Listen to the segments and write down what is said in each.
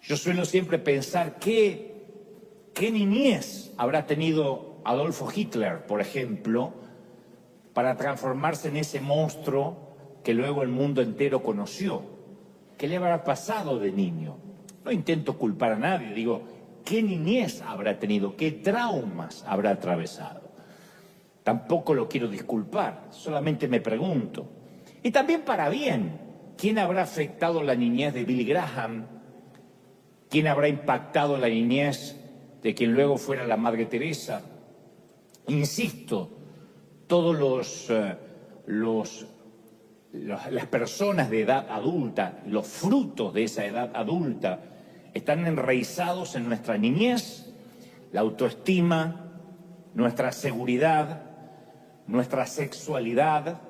Yo suelo siempre pensar qué niñez habrá tenido Adolfo Hitler, por ejemplo, para transformarse en ese monstruo que luego el mundo entero conoció. ¿Qué le habrá pasado de niño? No intento culpar a nadie, digo, ¿qué niñez habrá tenido? ¿Qué traumas habrá atravesado? Tampoco lo quiero disculpar, solamente me pregunto. Y también para bien, ¿quién habrá afectado la niñez de Billy Graham? ¿Quién habrá impactado la niñez de quien luego fuera la Madre Teresa? Insisto, todos las personas de edad adulta, los frutos de esa edad adulta, están enraizados en nuestra niñez, la autoestima, nuestra seguridad, nuestra sexualidad,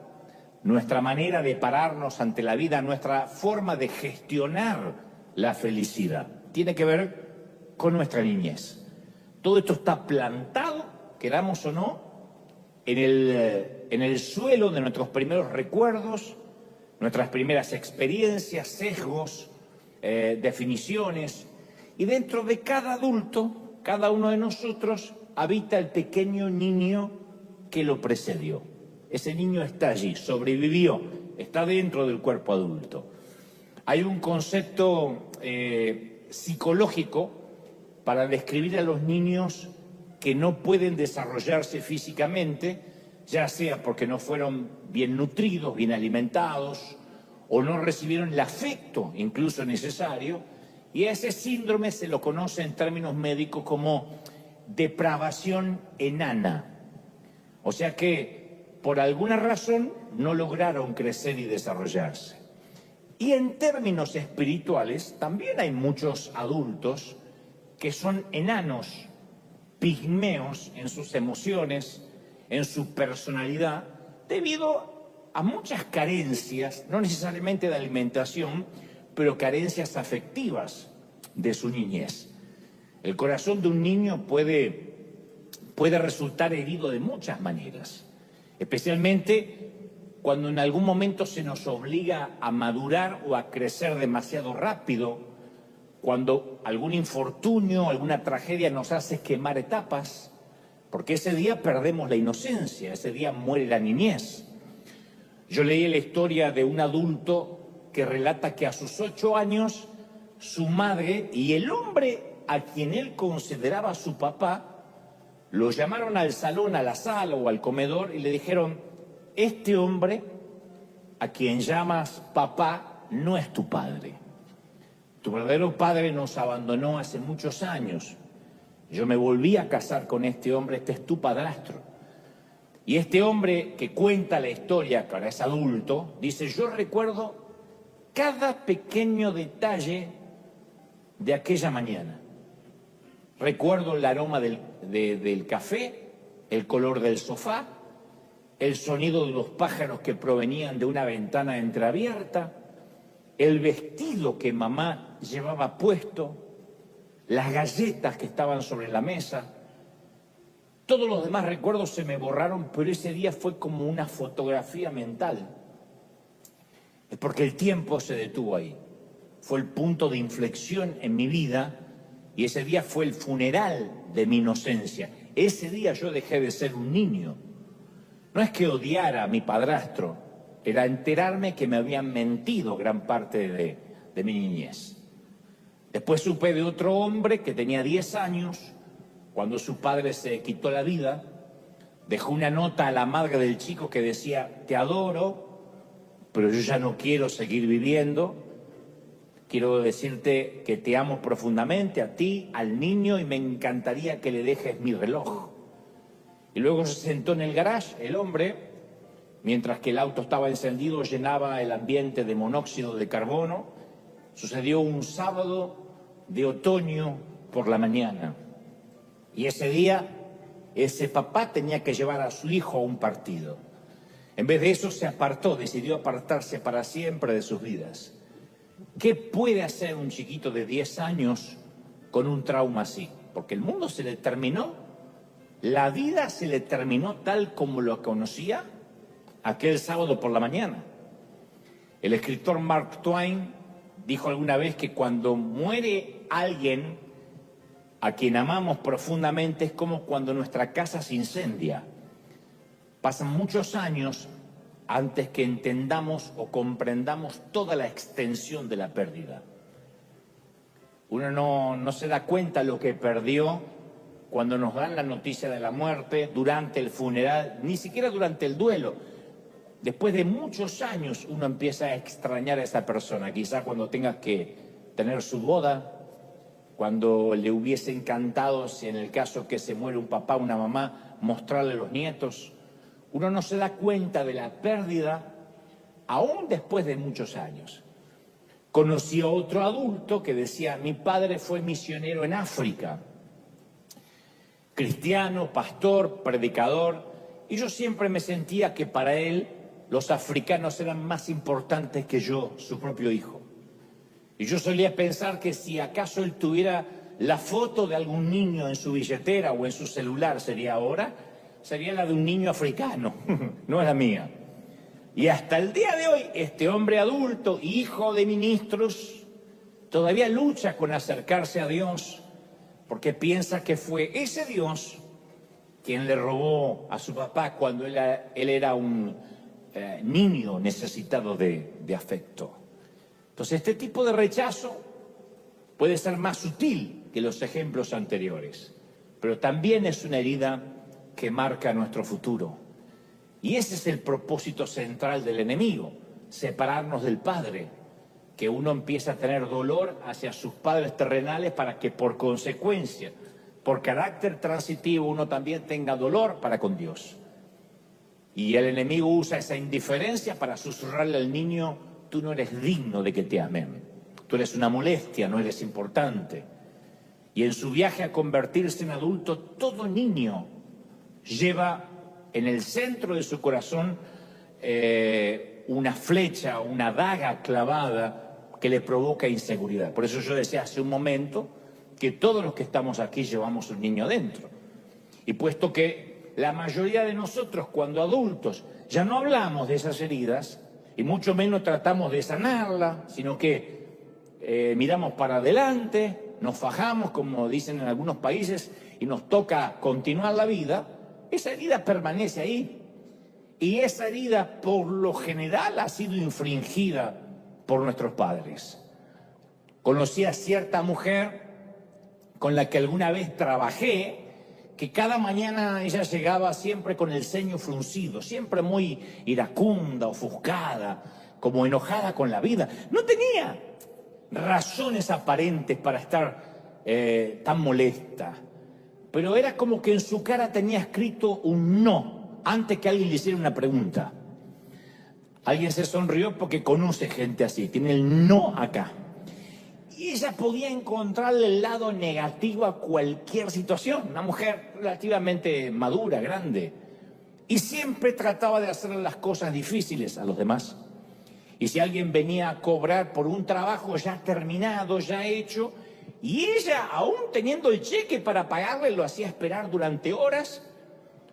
nuestra manera de pararnos ante la vida, nuestra forma de gestionar la felicidad. Tiene que ver con nuestra niñez. Todo esto está plantado, queramos o no, en el suelo de nuestros primeros recuerdos, nuestras primeras experiencias, sesgos, definiciones. Y dentro de cada adulto, cada uno de nosotros, habita el pequeño niño que lo precedió. Ese niño está allí, sobrevivió, está dentro del cuerpo adulto. Hay un concepto psicológico para describir a los niños que no pueden desarrollarse físicamente, ya sea porque no fueron bien nutridos, bien alimentados, o no recibieron el afecto incluso necesario, y a ese síndrome se lo conoce en términos médicos como depravación enana. O sea que por alguna razón no lograron crecer y desarrollarse. Y en términos espirituales también hay muchos adultos que son enanos, pigmeos en sus emociones, en su personalidad, debido a muchas carencias, no necesariamente de alimentación, pero carencias afectivas de su niñez. El corazón de un niño puede resultar herido de muchas maneras, especialmente cuando en algún momento se nos obliga a madurar o a crecer demasiado rápido, cuando algún infortunio, alguna tragedia nos hace quemar etapas, porque ese día perdemos la inocencia, ese día muere la niñez. Yo leí la historia de un adulto que relata que a sus 8 años su madre y el hombre a quien él consideraba su papá lo llamaron al salón, a la sala o al comedor y le dijeron: este hombre a quien llamas papá no es tu padre. Tu verdadero padre nos abandonó hace muchos años. Yo me volví a casar con este hombre, este es tu padrastro. Y este hombre que cuenta la historia, que ahora es adulto, dice: yo recuerdo cada pequeño detalle de aquella mañana. Recuerdo el aroma del café, el color del sofá, el sonido de los pájaros que provenían de una ventana entreabierta, el vestido que mamá llevaba puesto, las galletas que estaban sobre la mesa. Todos los demás recuerdos se me borraron, pero ese día fue como una fotografía mental. Es porque el tiempo se detuvo ahí. Fue el punto de inflexión en mi vida y ese día fue el funeral de mi inocencia. Ese día yo dejé de ser un niño. No es que odiara a mi padrastro, era enterarme que me habían mentido gran parte de mi niñez. Después supe de otro hombre que tenía 10 años, cuando su padre se quitó la vida, dejó una nota a la madre del chico que decía: te adoro, pero yo ya no quiero seguir viviendo. Quiero decirte que te amo profundamente, a ti, al niño, y me encantaría que le dejes mi reloj. Y luego se sentó en el garage, el hombre, mientras que el auto estaba encendido, llenaba el ambiente de monóxido de carbono. Sucedió un sábado de otoño por la mañana. Y ese día, ese papá tenía que llevar a su hijo a un partido. En vez de eso, se apartó, decidió apartarse para siempre de sus vidas. ¿Qué puede hacer un chiquito de 10 años con un trauma así? Porque el mundo se le terminó, la vida se le terminó tal como lo conocía aquel sábado por la mañana. El escritor Mark Twain dijo alguna vez que cuando muere alguien a quien amamos profundamente es como cuando nuestra casa se incendia. Pasan muchos años antes que entendamos o comprendamos toda la extensión de la pérdida. Uno no se da cuenta lo que perdió cuando nos dan la noticia de la muerte, durante el funeral, ni siquiera durante el duelo. Después de muchos años uno empieza a extrañar a esa persona, quizás cuando tengas que tener su boda, cuando le hubiese encantado, si en el caso que se muere un papá o una mamá, mostrarle a los nietos. Uno no se da cuenta de la pérdida aún después de muchos años. Conocí a otro adulto que decía, mi padre fue misionero en África, cristiano, pastor, predicador, y yo siempre me sentía que para él los africanos eran más importantes que yo, su propio hijo. Y yo solía pensar que si acaso él tuviera la foto de algún niño en su billetera o en su celular, sería la de un niño africano, no es la mía. Y hasta el día de hoy, este hombre adulto, hijo de ministros, todavía lucha con acercarse a Dios, porque piensa que fue ese Dios quien le robó a su papá cuando él era un niño necesitado de afecto. Entonces, este tipo de rechazo puede ser más sutil que los ejemplos anteriores, pero también es una herida que marca nuestro futuro. Y ese es el propósito central del enemigo, separarnos del Padre, que uno empieza a tener dolor hacia sus padres terrenales para que por consecuencia, por carácter transitivo, uno también tenga dolor para con Dios. Y el enemigo usa esa indiferencia para susurrarle al niño, tú no eres digno de que te amen, tú eres una molestia, no eres importante. Y en su viaje a convertirse en adulto, todo niño lleva en el centro de su corazón una flecha, una daga clavada que le provoca inseguridad. Por eso yo decía hace un momento que todos los que estamos aquí llevamos un niño dentro. Y puesto que la mayoría de nosotros, cuando adultos, ya no hablamos de esas heridas, y mucho menos tratamos de sanarla, sino que miramos para adelante, nos fajamos, como dicen en algunos países, y nos toca continuar la vida, esa herida permanece ahí. Y esa herida, por lo general, ha sido infringida por nuestros padres. Conocí a cierta mujer con la que alguna vez trabajé, que cada mañana ella llegaba siempre con el ceño fruncido, siempre muy iracunda, ofuscada, como enojada con la vida. No tenía razones aparentes para estar tan molesta, pero era como que en su cara tenía escrito un no, antes que alguien le hiciera una pregunta. Alguien se sonrió porque conoce gente así, tiene el no acá. Y ella podía encontrarle el lado negativo a cualquier situación. Una mujer relativamente madura, grande. Y siempre trataba de hacer las cosas difíciles a los demás. Y si alguien venía a cobrar por un trabajo ya terminado, ya hecho, y ella, aún teniendo el cheque para pagarle, lo hacía esperar durante horas,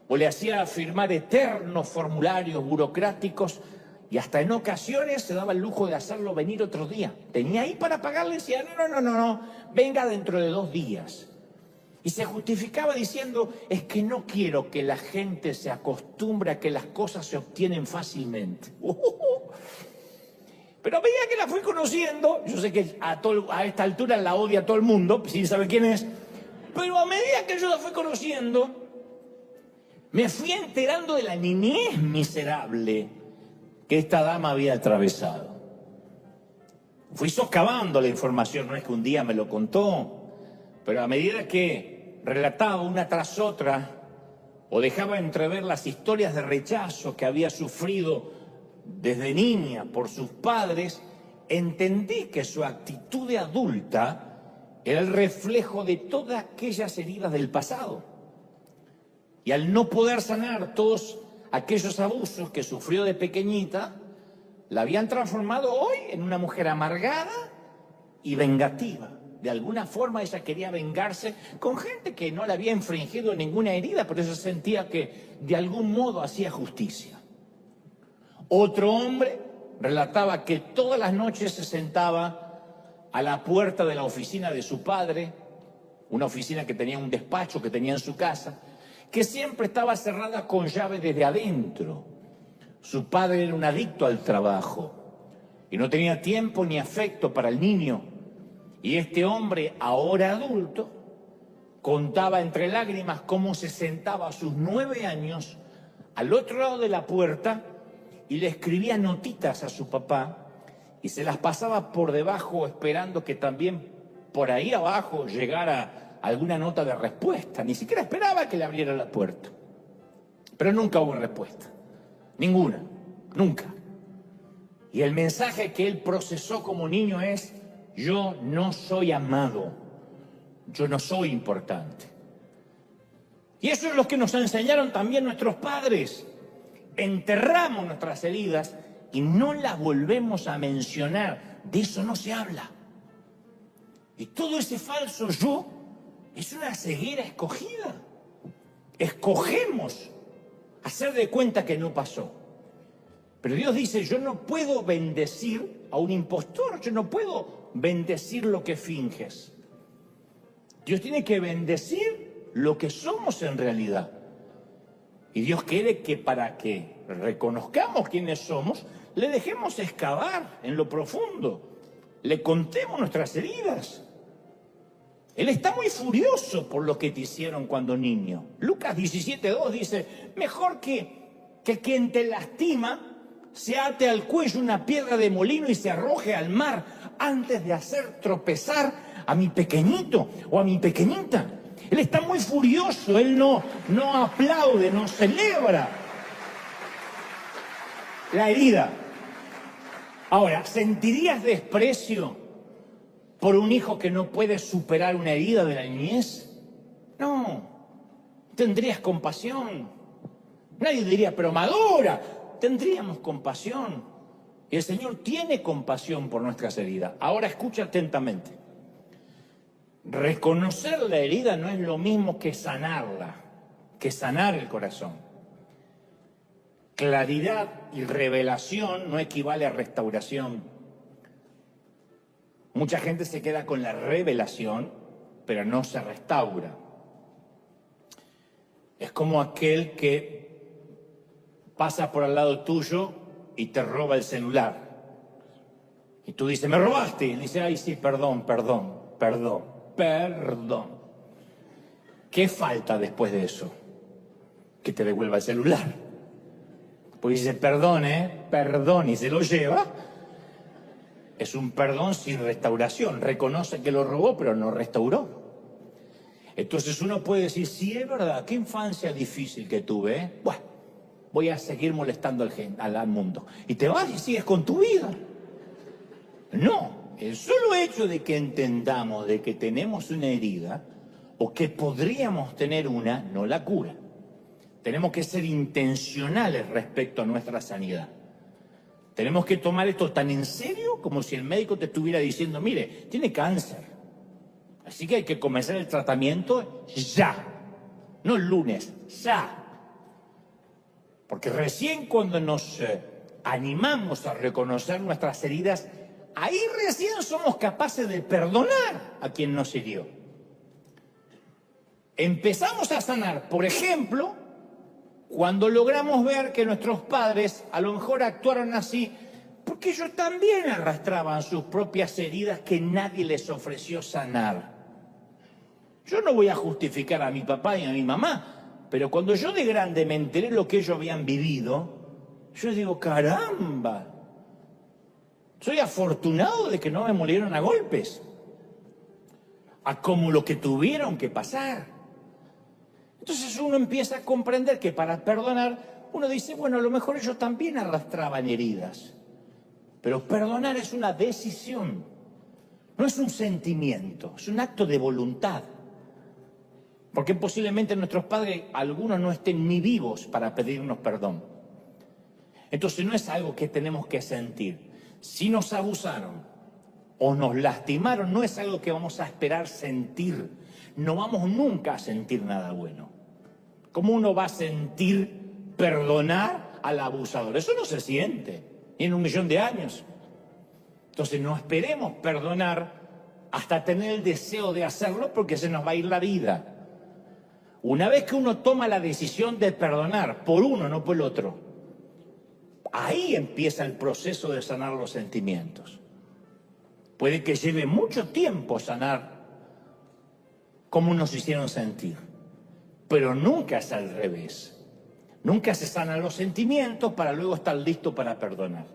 o le hacía firmar eternos formularios burocráticos, y hasta en ocasiones se daba el lujo de hacerlo venir otro día. Tenía ahí para pagarle y decía, no, venga dentro de 2 días. Y se justificaba diciendo, es que no quiero que la gente se acostumbre a que las cosas se obtienen fácilmente. Pero a medida que la fui conociendo, yo sé que a esta altura la odia todo el mundo, sin saber quién es, pero a medida que yo la fui conociendo, me fui enterando de la niñez miserable que esta dama había atravesado. Fui socavando la información, no es que un día me lo contó, pero a medida que relataba una tras otra o dejaba entrever las historias de rechazo que había sufrido desde niña por sus padres, entendí que su actitud de adulta era el reflejo de todas aquellas heridas del pasado. Y al no poder sanar todos aquellos abusos que sufrió de pequeñita, la habían transformado hoy en una mujer amargada y vengativa. De alguna forma ella quería vengarse con gente que no le había infringido ninguna herida, por eso sentía que de algún modo hacía justicia. Otro hombre relataba que todas las noches se sentaba a la puerta de la oficina de su padre, una oficina que tenía un despacho que tenía en su casa, que siempre estaba cerrada con llave desde adentro. Su padre era un adicto al trabajo y no tenía tiempo ni afecto para el niño. Y este hombre, ahora adulto, contaba entre lágrimas cómo se sentaba a sus 9 años al otro lado de la puerta y le escribía notitas a su papá y se las pasaba por debajo esperando que también por ahí abajo llegara alguna nota de respuesta. Ni siquiera esperaba que le abriera la puerta. Pero nunca hubo respuesta. Ninguna. Nunca. Y el mensaje que él procesó como niño es: yo no soy amado. Yo no soy importante. Y eso es lo que nos enseñaron también nuestros padres. Enterramos nuestras heridas y no las volvemos a mencionar. De eso no se habla. Y todo ese falso yo es una ceguera escogida. Escogemos hacer de cuenta que no pasó. Pero Dios dice: yo no puedo bendecir a un impostor, yo no puedo bendecir lo que finges. Dios tiene que bendecir lo que somos en realidad. Y Dios quiere que para que reconozcamos quiénes somos, le dejemos excavar en lo profundo, le contemos nuestras heridas. Él está muy furioso por lo que te hicieron cuando niño. Lucas 17:2 dice: mejor que quien te lastima se ate al cuello una piedra de molino y se arroje al mar antes de hacer tropezar a mi pequeñito o a mi pequeñita. Él está muy furioso, él no aplaude, no celebra la herida. Ahora, ¿sentirías desprecio por un hijo que no puede superar una herida de la niñez? No. Tendrías compasión. Nadie diría: pero madura. Tendríamos compasión. Y el Señor tiene compasión por nuestras heridas. Ahora escucha atentamente. Reconocer la herida no es lo mismo que sanarla, que sanar el corazón. Claridad y revelación no equivale a restauración. Mucha gente se queda con la revelación, pero no se restaura. Es como aquel que pasa por al lado tuyo y te roba el celular. Y tú dices: me robaste. Y dice: ay, sí, perdón. ¿Qué falta después de eso? Que te devuelva el celular. Pues dice: perdón, y se lo lleva. Es un perdón sin restauración. Reconoce que lo robó, pero no restauró. Entonces uno puede decir: sí, es verdad, qué infancia difícil que tuve, ¿eh? Bueno, voy a seguir molestando al mundo. Y te vas y sigues con tu vida. No, el solo hecho de que entendamos de que tenemos una herida o que podríamos tener una, no la cura. Tenemos que ser intencionales respecto a nuestra sanidad. Tenemos que tomar esto tan en serio como si el médico te estuviera diciendo: mire, tiene cáncer. Así que hay que comenzar el tratamiento ya. No el lunes, ya. Porque recién cuando nos animamos a reconocer nuestras heridas, ahí recién somos capaces de perdonar a quien nos hirió. Empezamos a sanar, por ejemplo, cuando logramos ver que nuestros padres a lo mejor actuaron así porque ellos también arrastraban sus propias heridas que nadie les ofreció sanar. Yo no voy a justificar a mi papá y a mi mamá, pero cuando yo de grande me enteré lo que ellos habían vivido, yo digo: caramba, soy afortunado de que no me molieron a golpes, a como lo que tuvieron que pasar. Entonces uno empieza a comprender que para perdonar, uno dice: bueno, a lo mejor ellos también arrastraban heridas. Pero perdonar es una decisión, no es un sentimiento, es un acto de voluntad. Porque posiblemente nuestros padres, algunos no estén ni vivos para pedirnos perdón. Entonces no es algo que tenemos que sentir. Si nos abusaron o nos lastimaron, no es algo que vamos a esperar sentir. No vamos nunca a sentir nada bueno. ¿Cómo uno va a sentir perdonar al abusador? Eso no se siente, ni en 1.000.000 de años. Entonces no esperemos perdonar hasta tener el deseo de hacerlo porque se nos va a ir la vida. Una vez que uno toma la decisión de perdonar por uno, no por el otro, ahí empieza el proceso de sanar los sentimientos. Puede que lleve mucho tiempo sanar cómo nos hicieron sentir, pero nunca es al revés. Nunca se sanan los sentimientos para luego estar listo para perdonar.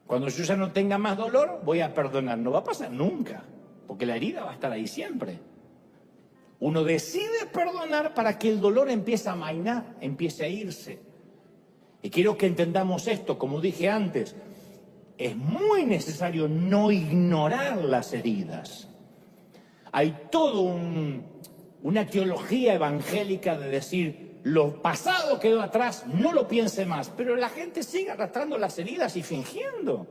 Cuando yo ya no tenga más dolor, voy a perdonar. No va a pasar nunca, porque la herida va a estar ahí siempre. Uno decide perdonar para que el dolor empiece a amainar, empiece a irse. Y quiero que entendamos esto, como dije antes, es muy necesario no ignorar las heridas. Hay toda una teología evangélica de decir, lo pasado quedó atrás, no lo piense más, pero la gente sigue arrastrando las heridas y fingiendo.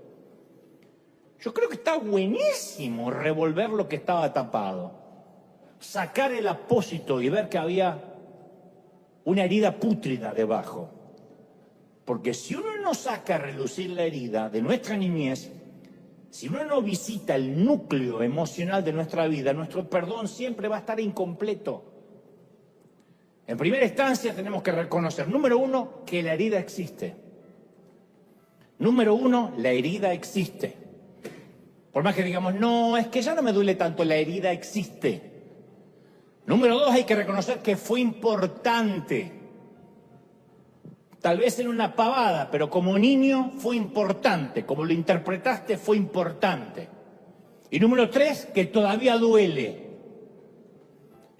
Yo creo que está buenísimo revolver lo que estaba tapado, sacar el apósito y ver que había una herida pútrida debajo. Porque si uno no saca a relucir la herida de nuestra niñez, si uno no visita el núcleo emocional de nuestra vida, nuestro perdón siempre va a estar incompleto. En primera instancia tenemos que reconocer, número uno, que la herida existe. Número uno, la herida existe. Por más que digamos, no, es que ya no me duele tanto, la herida existe. Número dos, hay que reconocer que fue importante. Tal vez en una pavada, pero como niño fue importante, como lo interpretaste fue importante. Y número tres, que todavía duele.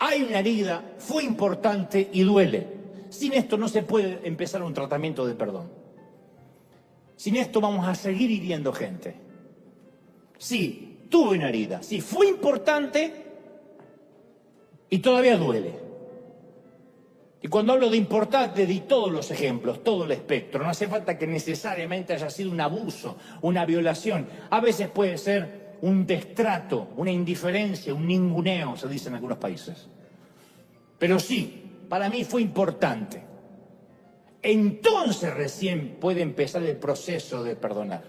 Hay una herida, fue importante y duele. Sin esto no se puede empezar un tratamiento de perdón. Sin esto vamos a seguir hiriendo gente. Sí, tuve una herida, sí, fue importante y todavía duele. Y cuando hablo de importante, di todos los ejemplos, todo el espectro. No hace falta que necesariamente haya sido un abuso, una violación. A veces puede ser un destrato, una indiferencia, un ninguneo, se dice en algunos países. Pero sí, para mí fue importante. Entonces recién puede empezar el proceso de perdonar.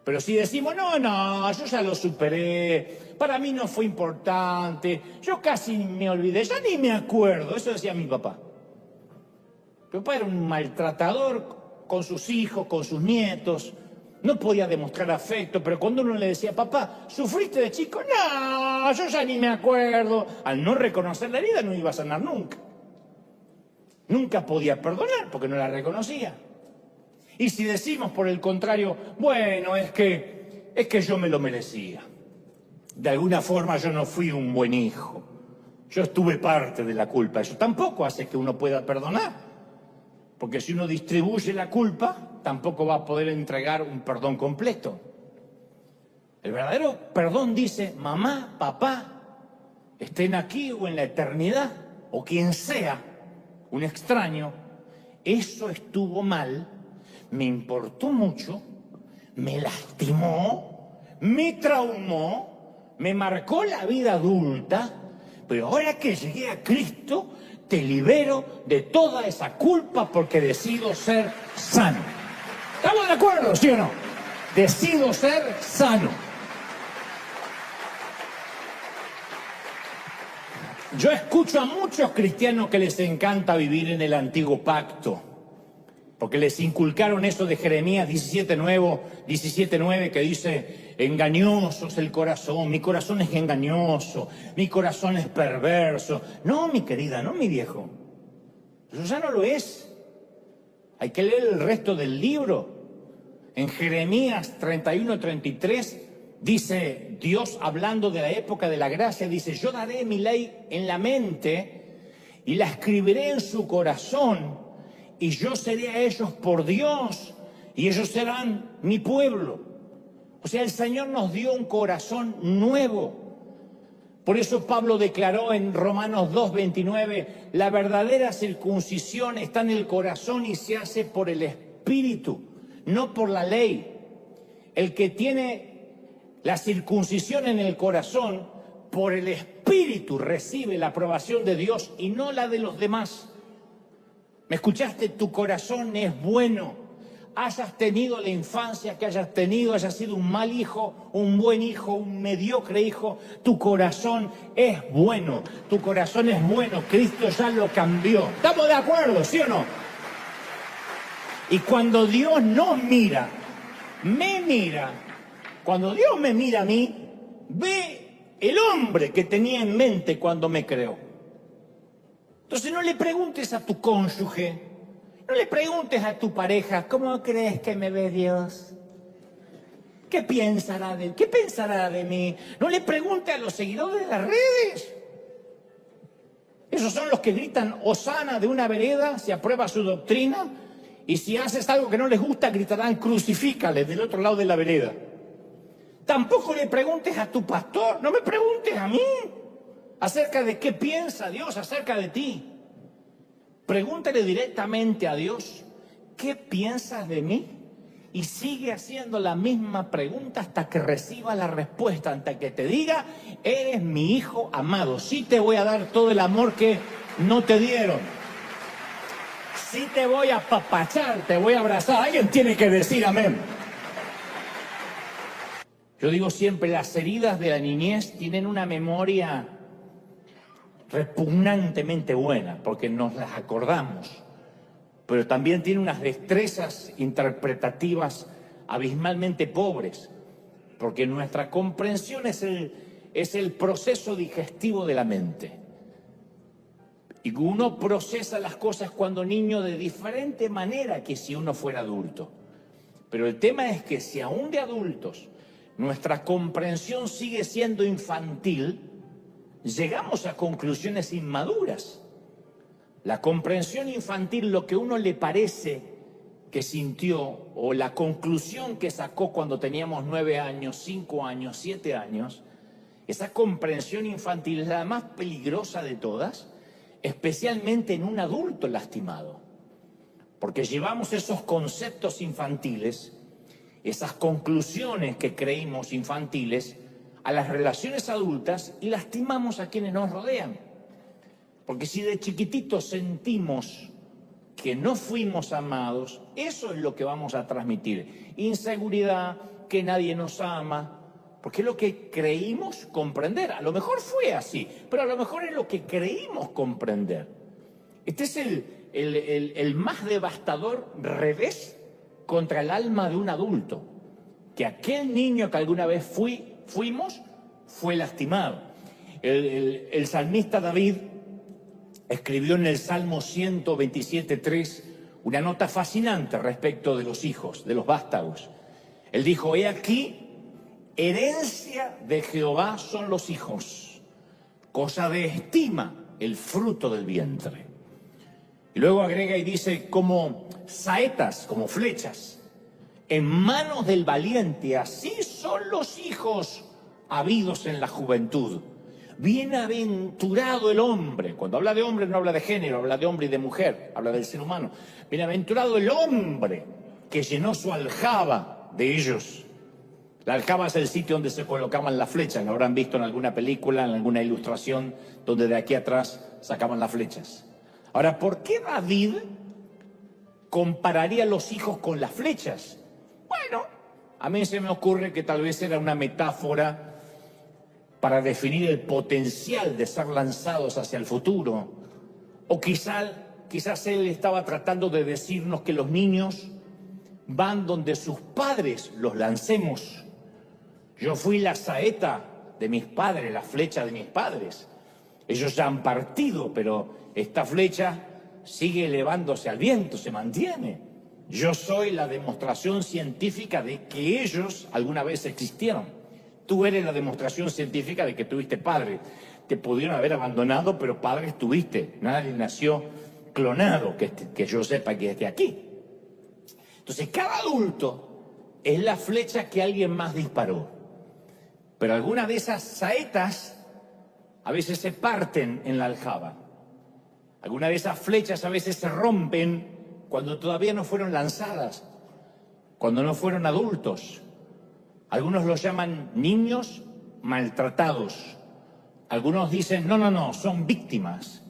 Pero si decimos, no, yo ya lo superé, para mí no fue importante, yo casi me olvidé, ya ni me acuerdo, eso decía mi papá. Mi papá era un maltratador con sus hijos, con sus nietos, no podía demostrar afecto, pero cuando uno le decía, papá, ¿sufriste de chico? No, yo ya ni me acuerdo. Al no reconocer la herida no iba a sanar nunca. Nunca podía perdonar porque no la reconocía. Y si decimos por el contrario, bueno, es que yo me lo merecía. De alguna forma yo no fui un buen hijo. Yo estuve parte de la culpa. Eso tampoco hace que uno pueda perdonar. Porque si uno distribuye la culpa, tampoco va a poder entregar un perdón completo. El verdadero perdón dice, mamá, papá, estén aquí o en la eternidad, o quien sea, un extraño, eso estuvo mal, me importó mucho, me lastimó, me traumó, me marcó la vida adulta, pero ahora que llegué a Cristo, te libero de toda esa culpa porque decido ser sano. ¿Estamos de acuerdo, sí o no? Decido ser sano. Yo escucho a muchos cristianos que les encanta vivir en el antiguo pacto, porque les inculcaron eso de Jeremías 17:9, que dice, engañoso es el corazón, mi corazón es engañoso, mi corazón es perverso. No, mi querida, no, mi viejo, eso ya no lo es. Hay que leer el resto del libro. En Jeremías 31:33 dice Dios, hablando de la época de la gracia, dice, yo daré mi ley en la mente y la escribiré en su corazón, y yo seré a ellos por Dios y ellos serán mi pueblo. O sea, el Señor nos dio un corazón nuevo. Por eso Pablo declaró en Romanos 2:29, la verdadera circuncisión está en el corazón y se hace por el Espíritu, no por la ley. El que tiene la circuncisión en el corazón, por el Espíritu recibe la aprobación de Dios y no la de los demás. ¿Me escuchaste? Tu corazón es bueno. hayas tenido la infancia que hayas tenido, hayas sido un mal hijo, un buen hijo, un mediocre hijo, tu corazón es bueno, tu corazón es bueno, Cristo ya lo cambió. ¿Estamos de acuerdo, sí o no? Y cuando Dios nos mira, me mira, cuando Dios me mira a mí, ve el hombre que tenía en mente cuando me creó. Entonces no le preguntes a tu cónyuge, no le preguntes a tu pareja, ¿cómo crees que me ve Dios? ¿Qué pensará de mí? No le preguntes a los seguidores de las redes. Esos son los que gritan hosana de una vereda si aprueba su doctrina, y si haces algo que no les gusta gritarán crucifícale del otro lado de la vereda. Tampoco le preguntes a tu pastor, no me preguntes a mí acerca de qué piensa Dios acerca de ti. Pregúntale directamente a Dios, ¿qué piensas de mí? Y sigue haciendo la misma pregunta hasta que reciba la respuesta, hasta que te diga, eres mi hijo amado. Sí te voy a dar todo el amor que no te dieron. Sí te voy a apapachar, te voy a abrazar. Alguien tiene que decir amén. Yo digo siempre, las heridas de la niñez tienen una memoria repugnantemente buena, porque nos las acordamos, pero también tiene unas destrezas interpretativas abismalmente pobres, porque nuestra comprensión es el proceso digestivo de la mente. Y uno procesa las cosas cuando niño de diferente manera que si uno fuera adulto. Pero el tema es que si aún de adultos nuestra comprensión sigue siendo infantil, llegamos a conclusiones inmaduras. La comprensión infantil, lo que uno le parece que sintió, o la conclusión que sacó cuando teníamos 9 años, 5 años, 7 años, esa comprensión infantil es la más peligrosa de todas, especialmente en un adulto lastimado. Porque llevamos esos conceptos infantiles, esas conclusiones que creímos infantiles, a las relaciones adultas y lastimamos a quienes nos rodean. Porque si de chiquititos sentimos que no fuimos amados, eso es lo que vamos a transmitir. Inseguridad, que nadie nos ama, porque es lo que creímos comprender. A lo mejor fue así, pero a lo mejor es lo que creímos comprender. Este es el más devastador revés contra el alma de un adulto, que aquel niño que alguna vez fuimos, fue lastimado. El salmista David escribió en el Salmo 127:3 una nota fascinante respecto de los hijos, de los vástagos. Él dijo, he aquí, herencia de Jehová son los hijos, cosa de estima el fruto del vientre. Y luego agrega y dice, como saetas, como flechas, en manos del valiente, así son los hijos habidos en la juventud. Bienaventurado el hombre. Cuando habla de hombre no habla de género, habla de hombre y de mujer, habla del ser humano. Bienaventurado el hombre que llenó su aljaba de ellos. La aljaba es el sitio donde se colocaban las flechas. Lo habrán visto en alguna película, en alguna ilustración, donde de aquí atrás sacaban las flechas. Ahora, ¿por qué David compararía a los hijos con las flechas? Bueno, a mí se me ocurre que tal vez era una metáfora para definir el potencial de ser lanzados hacia el futuro. O quizás él estaba tratando de decirnos que los niños van donde sus padres los lancemos. Yo fui la saeta de mis padres, la flecha de mis padres. Ellos ya han partido, pero esta flecha sigue elevándose al viento, se mantiene. Yo soy la demostración científica de que ellos alguna vez existieron. Tú eres la demostración científica de que tuviste padres. Te pudieron haber abandonado, pero padres tuviste. Nadie nació clonado, que yo sepa que esté aquí. Entonces, cada adulto es la flecha que alguien más disparó. Pero algunas de esas saetas a veces se parten en la aljaba. Algunas de esas flechas a veces se rompen cuando todavía no fueron lanzadas, cuando no fueron adultos. Algunos los llaman niños maltratados. Algunos dicen, no, son víctimas.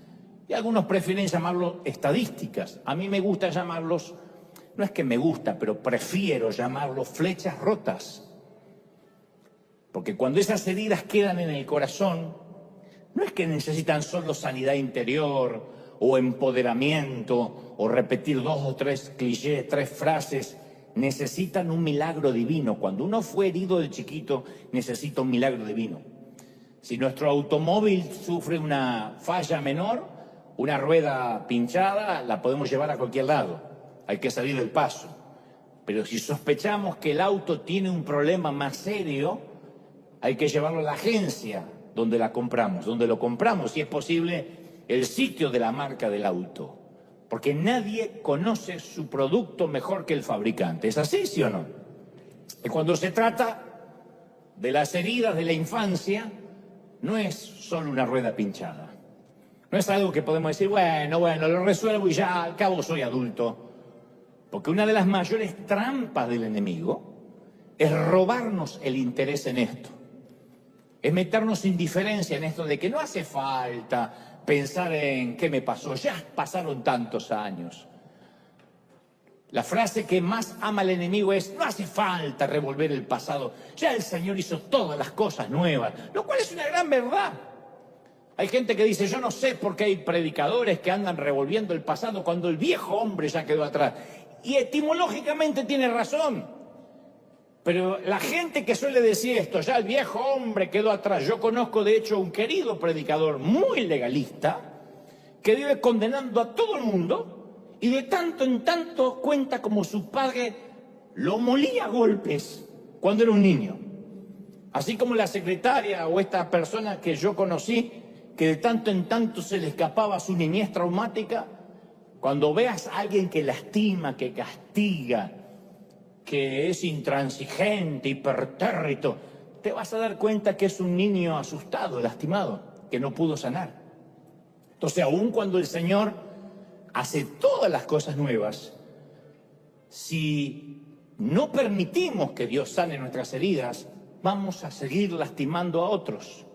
Y algunos prefieren llamarlos estadísticas. A mí me gusta llamarlos no es que me gusta, pero prefiero llamarlo flechas rotas. Porque cuando esas heridas quedan en el corazón, no es que necesitan solo sanidad interior o empoderamiento o repetir 2 o 3 clichés, 3 frases. Necesitan un milagro divino. Cuando uno fue herido de chiquito, necesita un milagro divino. Si nuestro automóvil sufre una falla menor, una rueda pinchada, la podemos llevar a cualquier lado. Hay que salir del paso. Pero si sospechamos que el auto tiene un problema más serio, hay que llevarlo a la agencia donde la compramos, donde lo compramos, si es posible, el sitio de la marca del auto. Porque nadie conoce su producto mejor que el fabricante. ¿Es así, sí o no? Y cuando se trata de las heridas de la infancia, no es solo una rueda pinchada. No es algo que podemos decir, bueno, lo resuelvo y ya al cabo soy adulto. Porque una de las mayores trampas del enemigo es robarnos el interés en esto. Es meternos indiferencia en esto de que no hace falta pensar en qué me pasó, ya pasaron tantos años. La frase que más ama el enemigo es, no hace falta revolver el pasado, ya el Señor hizo todas las cosas nuevas, lo cual es una gran verdad. Hay gente que dice, yo no sé por qué hay predicadores que andan revolviendo el pasado cuando el viejo hombre ya quedó atrás. Y etimológicamente tiene razón. Pero la gente que suele decir esto, ya el viejo hombre quedó atrás. Yo conozco de hecho un querido predicador muy legalista que vive condenando a todo el mundo y de tanto en tanto cuenta como su padre lo molía a golpes cuando era un niño. Así como la secretaria o esta persona que yo conocí que de tanto en tanto se le escapaba su niñez traumática. Cuando veas a alguien que lastima, que castiga, que es intransigente, hipertérrito, te vas a dar cuenta que es un niño asustado, lastimado, que no pudo sanar. Entonces, aun cuando el Señor hace todas las cosas nuevas, si no permitimos que Dios sane nuestras heridas, vamos a seguir lastimando a otros.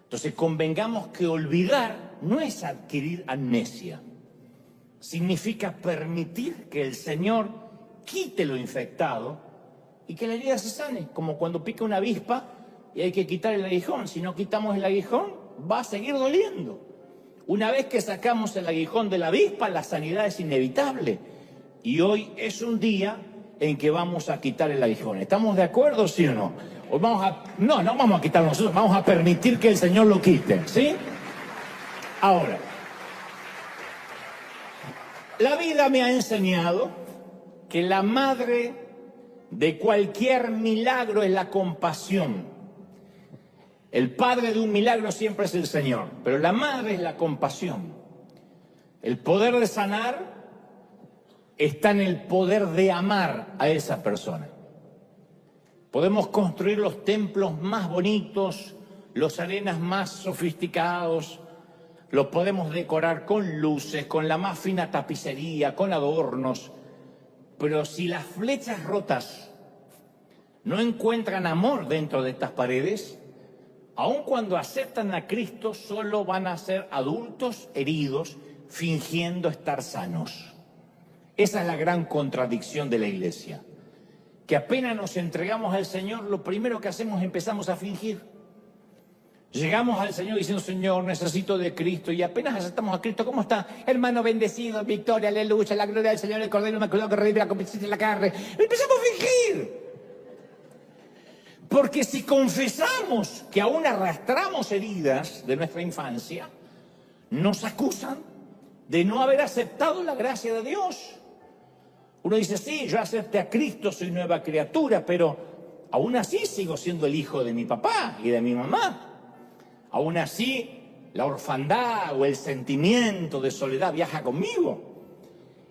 Entonces, convengamos que olvidar no es adquirir amnesia. Significa permitir que el Señor quite lo infectado y que la herida se sane, como cuando pica una avispa y hay que quitar el aguijón. Si no quitamos el aguijón, va a seguir doliendo. Una vez que sacamos el aguijón de la avispa, la sanidad es inevitable. Y hoy es un día en que vamos a quitar el aguijón. ¿Estamos de acuerdo, sí o no? Hoy no vamos a quitarlo nosotros, vamos a permitir que el Señor lo quite, ¿sí? Ahora, la vida me ha enseñado que la madre de cualquier milagro es la compasión. El padre de un milagro siempre es el Señor, pero la madre es la compasión. El poder de sanar está en el poder de amar a esa persona. Podemos construir los templos más bonitos, los arenas más sofisticados, los podemos decorar con luces, con la más fina tapicería, con adornos, pero si las flechas rotas no encuentran amor dentro de estas paredes, aun cuando aceptan a Cristo, solo van a ser adultos heridos, fingiendo estar sanos. Esa es la gran contradicción de la Iglesia, que apenas nos entregamos al Señor, lo primero que hacemos es empezamos a fingir. Llegamos al Señor diciendo, Señor, necesito de Cristo, y apenas aceptamos a Cristo, ¿cómo está? Hermano bendecido, victoria, aleluya, la gloria del Señor, el Cordero Inmaculado que redime la competencia de la carne. Empezamos a fingir. Porque si confesamos que aún arrastramos heridas de nuestra infancia, nos acusan de no haber aceptado la gracia de Dios. Uno dice, sí, yo acepté a Cristo, soy nueva criatura, pero aún así sigo siendo el hijo de mi papá y de mi mamá. Aún así, la orfandad o el sentimiento de soledad viaja conmigo.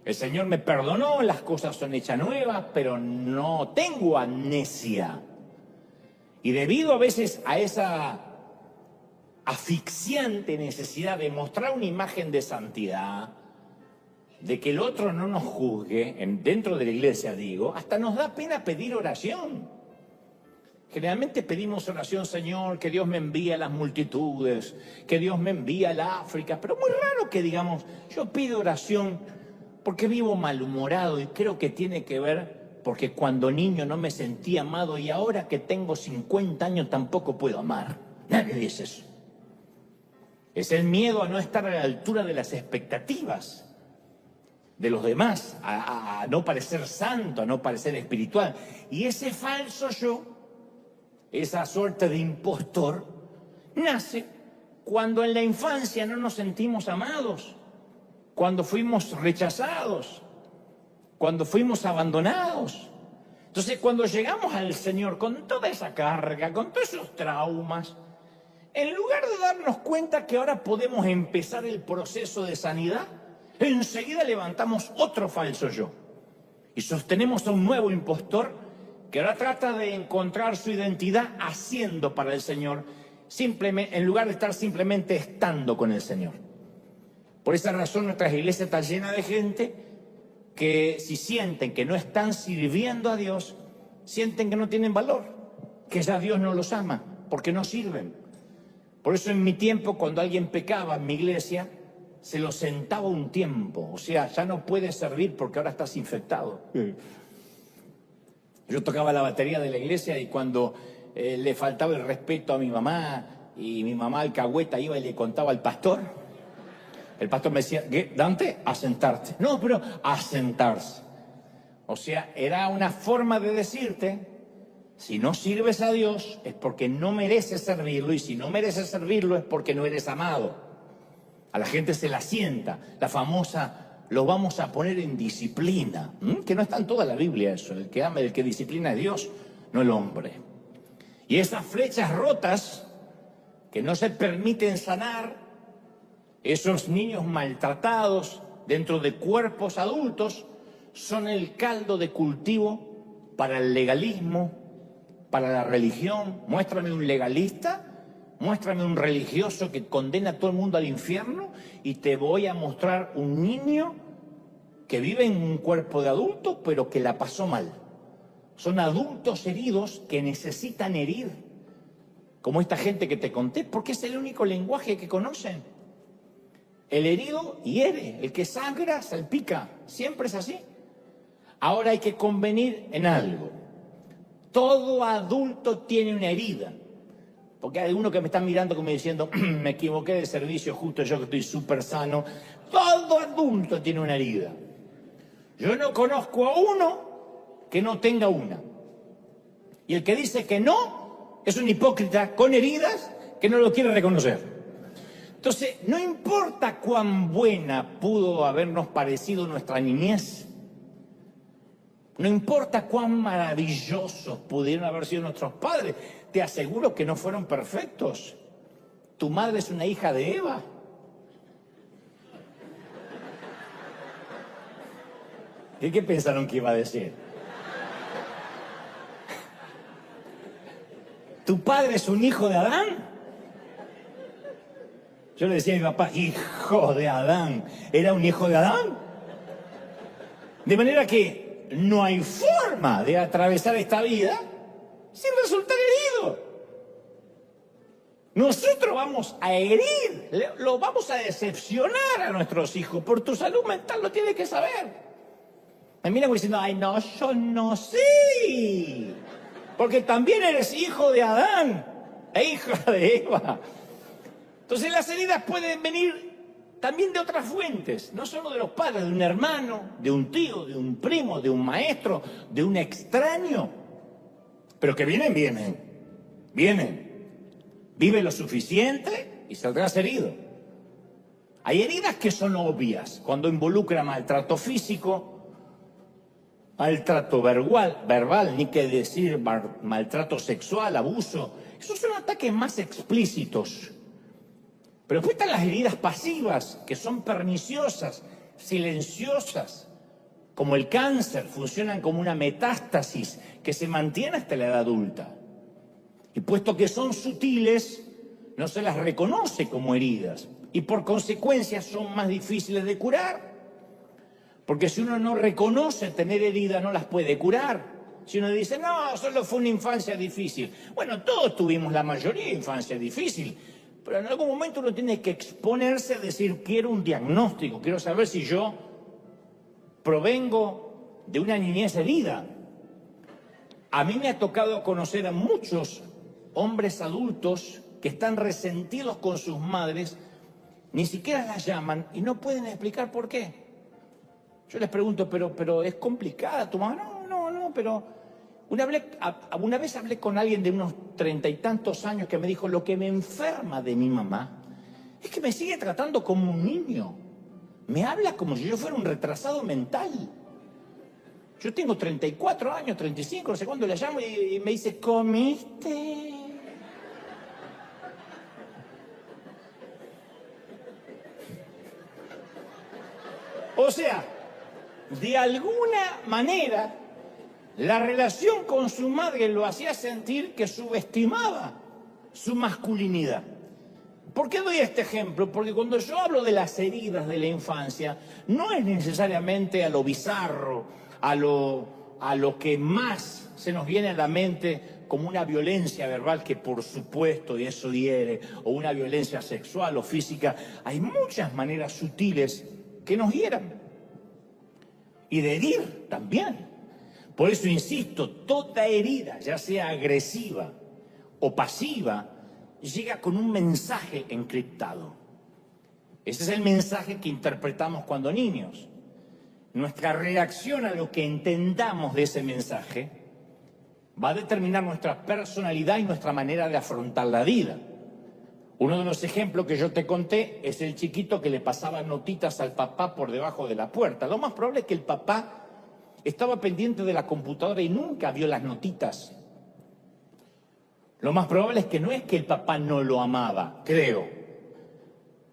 El Señor me perdonó, las cosas son hechas nuevas, pero no tengo amnesia. Y debido a veces a esa asfixiante necesidad de mostrar una imagen de santidad, de que el otro no nos juzgue, dentro de la iglesia digo, hasta nos da pena pedir oración. Generalmente pedimos oración, Señor, que Dios me envíe a las multitudes, que Dios me envíe al África, pero muy raro que digamos, yo pido oración ¿Por qué vivo malhumorado? Y creo que tiene que ver porque cuando niño no me sentía amado y ahora que tengo 50 años tampoco puedo amar. Nadie dice eso. Es el miedo a no estar a la altura de las expectativas de los demás, a no parecer santo, a no parecer espiritual. Y ese falso yo, esa suerte de impostor, nace cuando en la infancia no nos sentimos amados, cuando fuimos rechazados, cuando fuimos abandonados. Entonces, cuando llegamos al Señor con toda esa carga, con todos esos traumas, en lugar de darnos cuenta que ahora podemos empezar el proceso de sanidad, enseguida levantamos otro falso yo y sostenemos a un nuevo impostor que ahora trata de encontrar su identidad haciendo para el Señor, simplemente, en lugar de estar simplemente estando con el Señor. Por esa razón nuestra iglesia está llena de gente que si sienten que no están sirviendo a Dios, sienten que no tienen valor, que ya Dios no los ama, porque no sirven. Por eso en mi tiempo, cuando alguien pecaba en mi iglesia, se lo sentaba un tiempo. O sea, ya no puedes servir porque ahora estás infectado. Yo tocaba la batería de la iglesia y cuando le faltaba el respeto a mi mamá y mi mamá alcahueta iba y le contaba al pastor, el pastor me decía, ¿qué, Dante? A sentarte. No, pero a sentarse. O sea, era una forma de decirte, si no sirves a Dios es porque no mereces servirlo, y si no mereces servirlo es porque no eres amado. A la gente se la sienta, la famosa, lo vamos a poner en disciplina, que no está en toda la Biblia eso. El que ama, el que disciplina es Dios, no el hombre. Y esas flechas rotas que no se permiten sanar, esos niños maltratados dentro de cuerpos adultos, son el caldo de cultivo para el legalismo, para la religión. Muéstrame un legalista, muéstrame un religioso que condena a todo el mundo al infierno y te voy a mostrar un niño que vive en un cuerpo de adulto pero que la pasó mal. Son adultos heridos que necesitan herir, como esta gente que te conté, porque es el único lenguaje que conocen. El herido hiere, el que sangra salpica, siempre es así. Ahora hay que convenir en algo. Todo adulto tiene una herida. Porque hay uno que me está mirando como diciendo, me equivoqué de servicio, justo yo que estoy súper sano. Todo adulto tiene una herida. Yo no conozco a uno que no tenga una. Y el que dice que no, es un hipócrita con heridas que no lo quiere reconocer. Entonces, no importa cuán buena pudo habernos parecido nuestra niñez, no importa cuán maravillosos pudieron haber sido nuestros padres, te aseguro que no fueron perfectos. Tu madre es una hija de Eva. ¿Qué pensaron que iba a decir? ¿Tu padre es un hijo de Adán? Yo le decía a mi papá, hijo de Adán. ¿Era un hijo de Adán? De manera que no hay forma de atravesar esta vida sin resultar herido. Nosotros vamos a herir, lo vamos a decepcionar a nuestros hijos. Por tu salud mental lo tienes que saber. Me miran como diciendo, ay no, yo no sé. Porque también eres hijo de Adán e hija de Eva. Entonces las heridas pueden venir también de otras fuentes, no solo de los padres, de un hermano, de un tío, de un primo, de un maestro, de un extraño. Pero que vienen. Vive lo suficiente y saldrás herido. Hay heridas que son obvias, cuando involucra maltrato físico, maltrato verbal, ni que decir maltrato sexual, abuso. Esos son ataques más explícitos. Pero después están las heridas pasivas, que son perniciosas, silenciosas, como el cáncer, funcionan como una metástasis que se mantiene hasta la edad adulta. Y puesto que son sutiles, no se las reconoce como heridas y por consecuencia son más difíciles de curar. Porque si uno no reconoce tener heridas, no las puede curar. Si uno dice, no, solo fue una infancia difícil. Bueno, todos tuvimos la mayoría infancia difícil. Pero en algún momento uno tiene que exponerse a decir, quiero un diagnóstico, quiero saber si yo provengo de una niñez herida. A mí me ha tocado conocer a muchos hombres adultos que están resentidos con sus madres, ni siquiera las llaman y no pueden explicar por qué. Yo les pregunto, pero es complicada tu mamá. No, pero una vez hablé con alguien de unos 30 y tantos años que me dijo, lo que me enferma de mi mamá es que me sigue tratando como un niño. Me habla como si yo fuera un retrasado mental. Yo tengo 34 años, 35, no sé cuándo le llamo y me dice, ¿comiste? O sea, de alguna manera, la relación con su madre lo hacía sentir que subestimaba su masculinidad. ¿Por qué doy este ejemplo? Porque cuando yo hablo de las heridas de la infancia, no es necesariamente a lo bizarro, a lo que más se nos viene a la mente como una violencia verbal que por supuesto y eso hiere, o una violencia sexual o física. Hay muchas maneras sutiles que nos hieran y de herir también. Por eso insisto, toda herida, ya sea agresiva o pasiva, llega con un mensaje encriptado. Ese es el mensaje que interpretamos cuando niños. Nuestra reacción a lo que entendamos de ese mensaje va a determinar nuestra personalidad y nuestra manera de afrontar la vida. Uno de los ejemplos que yo te conté es el chiquito que le pasaba notitas al papá por debajo de la puerta. Lo más probable es que el papá estaba pendiente de la computadora y nunca vio las notitas. Lo más probable es que el papá no lo amaba, creo.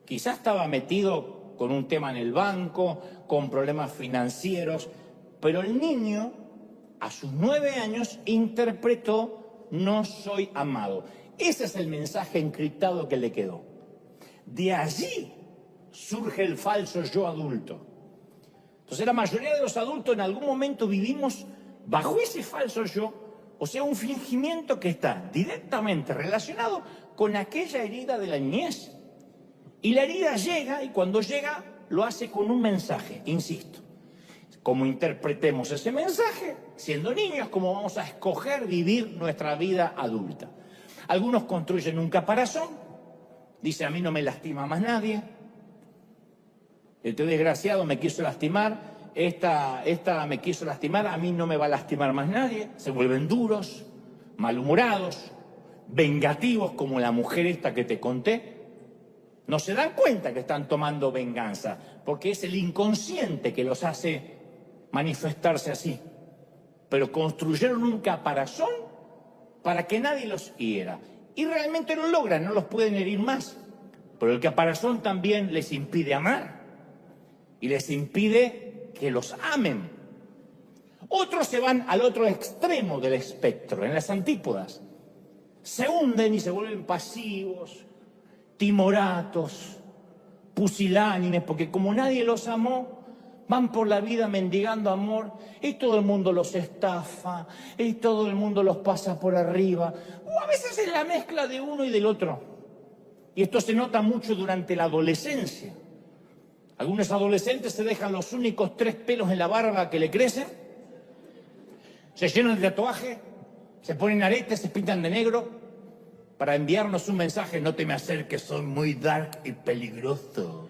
Quizás estaba metido con un tema en el banco, con problemas financieros, pero el niño, a sus 9 años, interpretó: no soy amado. Ese es el mensaje encriptado que le quedó. De allí surge el falso yo adulto. Entonces la mayoría de los adultos en algún momento vivimos bajo ese falso yo, o sea, un fingimiento que está directamente relacionado con aquella herida de la niñez. Y la herida llega, y cuando llega lo hace con un mensaje, insisto. Como interpretemos ese mensaje, siendo niños, como vamos a escoger vivir nuestra vida adulta. Algunos construyen un caparazón, dice: a mí no me lastima más nadie, este desgraciado me quiso lastimar, esta me quiso lastimar, a mí no me va a lastimar más nadie. Se vuelven duros, malhumorados, vengativos, como la mujer esta que te conté. No se dan cuenta que están tomando venganza, porque es el inconsciente que los hace manifestarse así. Pero construyeron un caparazón para que nadie los hiera. Y realmente lo logran, no los pueden herir más. Pero el caparazón también les impide amar. Y les impide que los amen. Otros se van al otro extremo del espectro, en las antípodas. Se hunden y se vuelven pasivos, timoratos, pusilánimes, porque como nadie los amó, van por la vida mendigando amor y todo el mundo los estafa y todo el mundo los pasa por arriba. O a veces es la mezcla de uno y del otro. Y esto se nota mucho durante la adolescencia. Algunos adolescentes se dejan los únicos 3 pelos en la barba que le crecen, se llenan de tatuaje, se ponen aretes, se pintan de negro para enviarnos un mensaje: no te me acerques, soy muy dark y peligroso.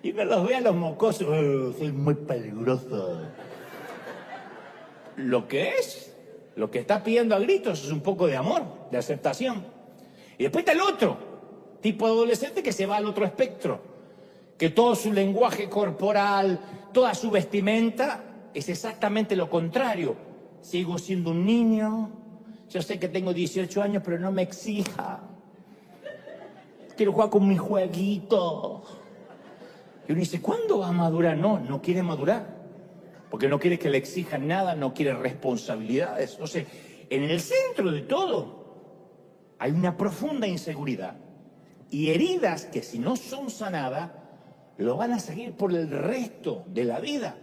Y me los vean los mocosos: soy muy peligroso. Lo que está pidiendo a gritos es un poco de amor, de aceptación. Y después está el otro tipo de adolescente que se va al otro espectro, que todo su lenguaje corporal, toda su vestimenta es exactamente lo contrario. Sigo siendo un niño, yo sé que tengo 18 años, pero no me exija. Quiero jugar con mi jueguito. Y uno dice: ¿cuándo va a madurar? No quiere madurar, porque no quiere que le exijan nada, no quiere responsabilidades. Entonces, en el centro de todo hay una profunda inseguridad y heridas que, si no son sanadas, lo van a seguir por el resto de la vida.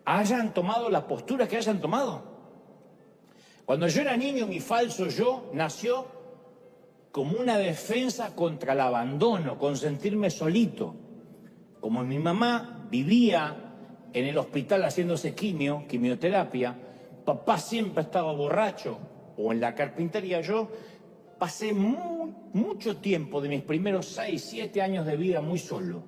Hayan tomado la postura que hayan tomado. Cuando yo era niño, mi falso yo nació como una defensa contra el abandono, con sentirme solito. como mi mamá vivía en el hospital haciéndose quimioterapia, papá siempre estaba borracho o en la carpintería, yo pasé mucho tiempo de mis primeros 6, 7 años de vida muy solo.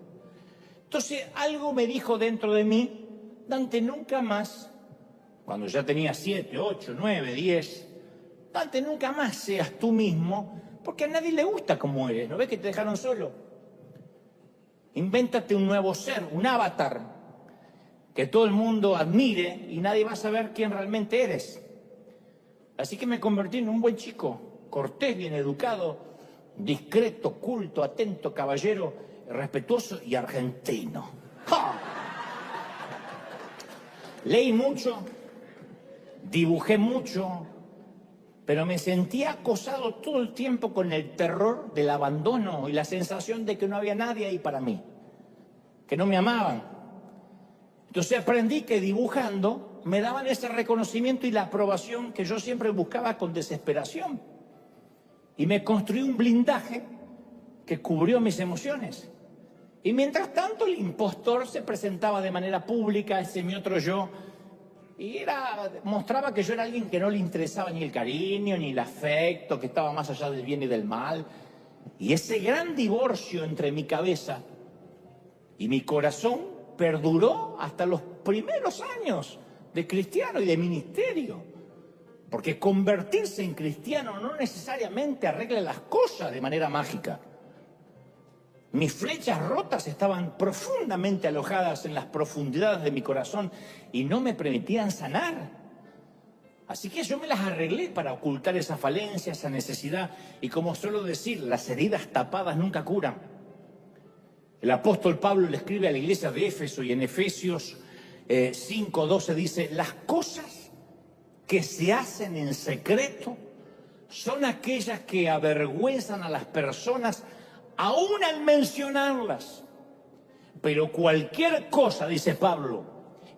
Entonces algo me dijo dentro de mí, Dante, nunca más, cuando ya tenía 7, 8, 9, 10, Dante, nunca más seas tú mismo, porque a nadie le gusta como eres, ¿no ves que te dejaron solo? Invéntate un nuevo ser, un avatar, que todo el mundo admire y nadie va a saber quién realmente eres. Así que me convertí en un buen chico, cortés, bien educado, discreto, culto, atento, caballero, respetuoso y argentino. ¡Ja! Leí mucho, dibujé mucho, pero me sentía acosado todo el tiempo con el terror del abandono y la sensación de que no había nadie ahí para mí, que no me amaban. Entonces aprendí que dibujando me daban ese reconocimiento y la aprobación que yo siempre buscaba con desesperación. Y me construí un blindaje que cubrió mis emociones. Y mientras tanto el impostor se presentaba de manera pública, ese mi otro yo, y mostraba que yo era alguien que no le interesaba ni el cariño, ni el afecto, que estaba más allá del bien y del mal. Y ese gran divorcio entre mi cabeza y mi corazón perduró hasta los primeros años de cristiano y de ministerio. Porque convertirse en cristiano no necesariamente arregla las cosas de manera mágica. Mis flechas rotas estaban profundamente alojadas en las profundidades de mi corazón y no me permitían sanar. Así que yo me las arreglé para ocultar esa falencia, esa necesidad. Y como suelo decir, las heridas tapadas nunca curan. El apóstol Pablo le escribe a la iglesia de Éfeso y en Efesios 5:12 dice, las cosas que se hacen en secreto son aquellas que avergüenzan a las personas aún al mencionarlas. Pero cualquier cosa, dice Pablo,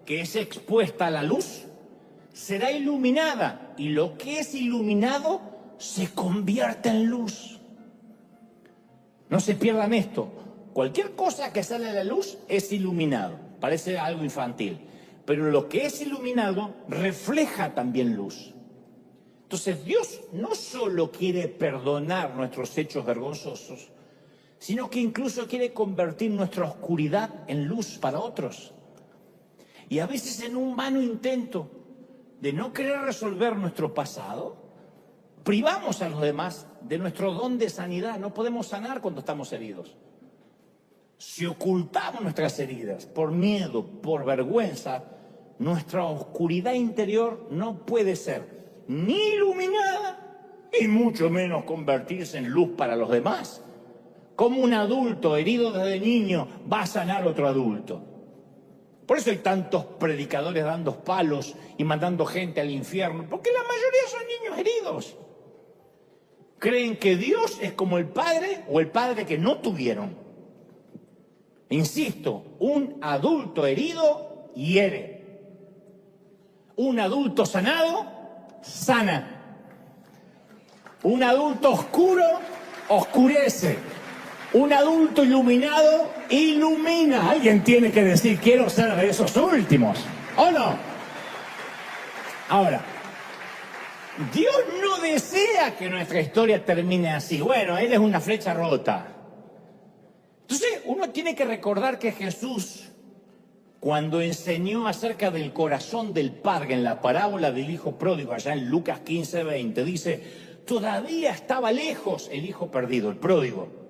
que es expuesta a la luz, será iluminada, y lo que es iluminado se convierte en luz. No se pierdan esto. Cualquier cosa que sale a la luz es iluminado. Parece algo infantil. Pero lo que es iluminado refleja también luz. Entonces Dios no solo quiere perdonar nuestros hechos vergonzosos, sino que incluso quiere convertir nuestra oscuridad en luz para otros. Y a veces en un vano intento de no querer resolver nuestro pasado, privamos a los demás de nuestro don de sanidad. No podemos sanar cuando estamos heridos. Si ocultamos nuestras heridas por miedo, por vergüenza, nuestra oscuridad interior no puede ser ni iluminada y mucho menos convertirse en luz para los demás. ¿Cómo un adulto herido desde niño va a sanar a otro adulto? Por eso hay tantos predicadores dando palos y mandando gente al infierno, porque la mayoría son niños heridos. Creen que Dios es como el padre o el padre que no tuvieron. Insisto, un adulto herido hiere. Un adulto sanado sana. Un adulto oscuro oscurece. Un adulto iluminado ilumina. Alguien tiene que decir, quiero ser de esos últimos, ¿o no? Ahora, Dios no desea que nuestra historia termine así. Bueno, Él es una flecha rota. Entonces, uno tiene que recordar que Jesús, cuando enseñó acerca del corazón del Padre en la parábola del Hijo Pródigo, allá en Lucas 15:20, dice, todavía estaba lejos el Hijo perdido, el pródigo.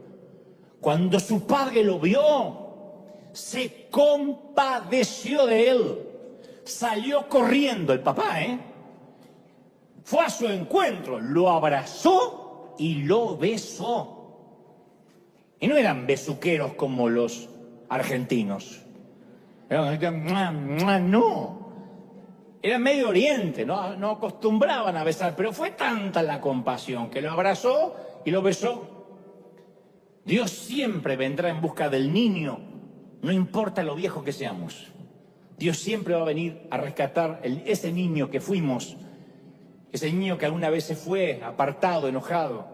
Cuando su padre lo vio, se compadeció de él. Salió corriendo el papá, Fue a su encuentro, lo abrazó y lo besó. Y no eran besuqueros como los argentinos. No. Era Medio Oriente, no acostumbraban a besar, pero fue tanta la compasión que lo abrazó y lo besó. Dios siempre vendrá en busca del niño, no importa lo viejo que seamos. Dios siempre va a venir a rescatar ese niño que fuimos, ese niño que alguna vez se fue apartado, enojado,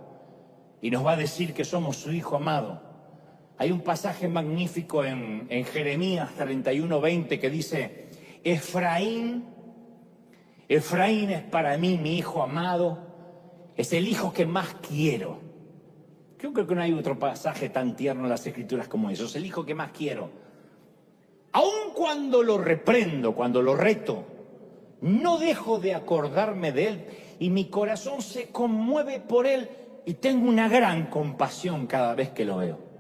y nos va a decir que somos su hijo amado. Hay un pasaje magnífico en Jeremías 31:20 que dice: Efraín es para mí mi hijo amado, es el hijo que más quiero. Creo que no hay otro pasaje tan tierno en las Escrituras como eso, es el hijo que más quiero. Aun cuando lo reprendo, cuando lo reto, no dejo de acordarme de él y mi corazón se conmueve por él y tengo una gran compasión cada vez que lo veo.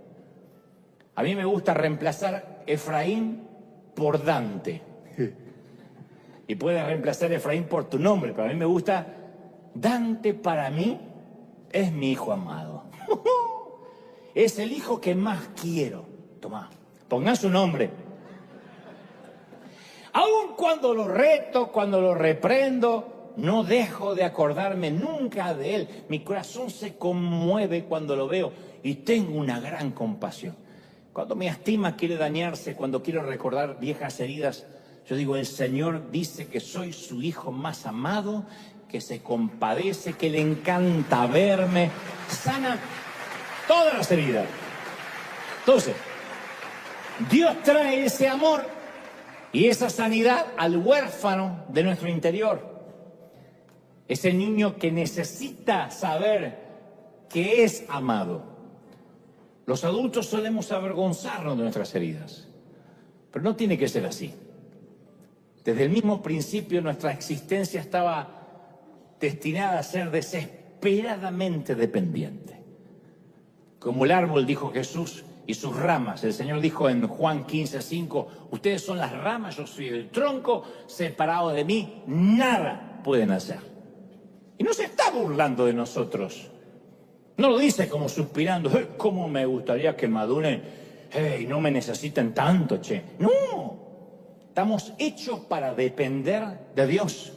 A mí me gusta reemplazar Efraín por Dante. Y puedes reemplazar Efraín por tu nombre, pero a mí me gusta Dante. Para mí es mi hijo amado. Es el hijo que más quiero. Tomá, pongan su nombre. Aun cuando lo reto, cuando lo reprendo, no dejo de acordarme nunca de él. Mi corazón se conmueve cuando lo veo y tengo una gran compasión. Cuando mi estima quiere dañarse, cuando quiero recordar viejas heridas, yo digo: el Señor dice que soy su hijo más amado, que se compadece, que le encanta verme, sana todas las heridas. Entonces, Dios trae ese amor y esa sanidad al huérfano de nuestro interior. Ese niño que necesita saber que es amado. Los adultos solemos avergonzarnos de nuestras heridas, pero no tiene que ser así. Desde el mismo principio nuestra existencia estaba destinada a ser desesperadamente dependiente. Como el árbol, dijo Jesús, y sus ramas. El Señor dijo en Juan 15:5, ustedes son las ramas, yo soy el tronco, separado de mí, nada pueden hacer. Y no se está burlando de nosotros. No lo dice como suspirando: cómo me gustaría que maduren, no me necesiten tanto, che. No, estamos hechos para depender de Dios.